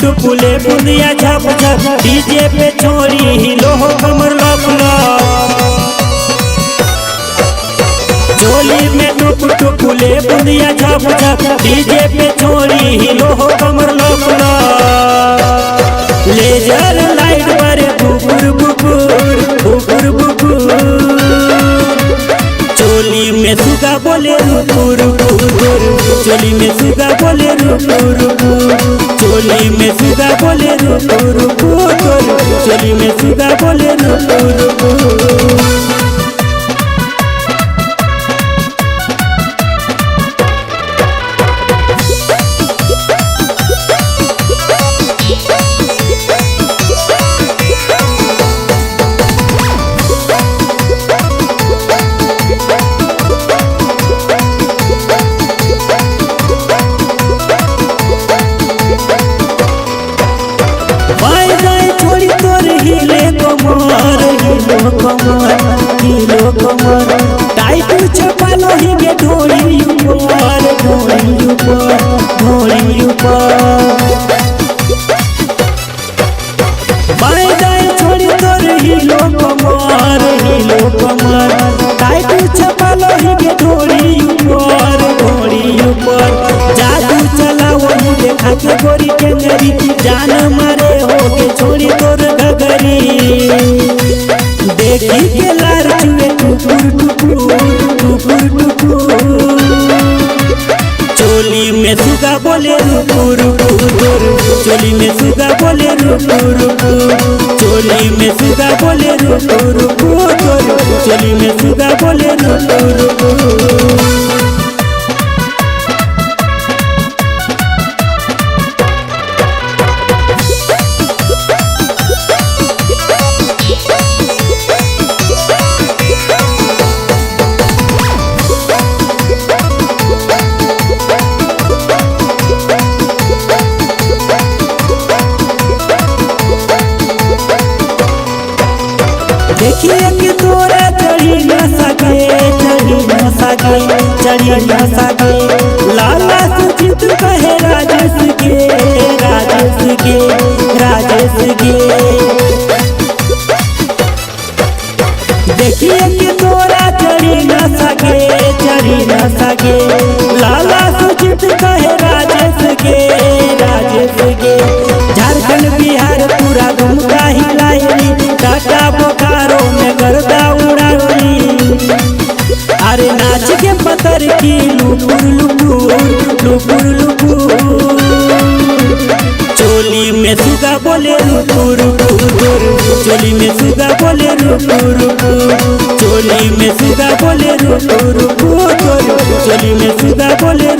टुकुले बुंदिया झप झप डीजे पे छोरी हिलो हो कमर लप लप। चोली में टुकुले बुंदिया झप झप डीजे पे छोरी हिलो हो कमर लप लप। लेजर लाइट बरे बुकुर बुकुर बुकुर बुकुर। चोली में सुगा बोले रुकुर रुकुर। चोली में सुगा बोले रुकुर रुकुर। चोली में सुगा बोले रुकुर रुकुर। चोली में सुगा बोले रुकुर रुकुर। हिलो कमर टाइट छपालो ही के ढोली ऊपर ढोली ऊपर ढोली ऊपर। बाएं दाएं छोड़ी तोर हिलो कमर टाइट छपालो ही के ढोली ऊपर ढोली ऊपर। जादू चला वही देखा के गोरी के नरी जान मारे हो के छोड़ी तोर घगरी। देखी के लार चुए टुकुर टुकुर टुकुर टुकुर। चोली में सुगा बोले रुकुर रुकुर। चोली में सुगा बोले रुकुर रुकुर। चोली में सुगा बोले रुकुर रुकुर। चोली में सुगा बोले रुकुर रुकुर। देखिए कि तोरा चढ़ी न सके चढ़ी न सके चढ़ी न सके। लाला सुचित कहे राजेश के राजेश के राजेश के। देखिए कि तोरा चढ़ी न सके चढ़ी न सके। लाला सुचित कहे राजेश के राजेश के। झारखंड बिहार पूरा घूमता हिलाई टाटा बोकारो में गर्दा उड़ाई। अरे नाच के पतर की लुपुर लुपुर लुपुर लुपुर। चोली में सुगा बोले रुकुर रुकुर। चोली में सुगा बोले रुकुर रुकुर। चोली में सुगा बोले रुकुर रुकुर। चोली में सुगा बोले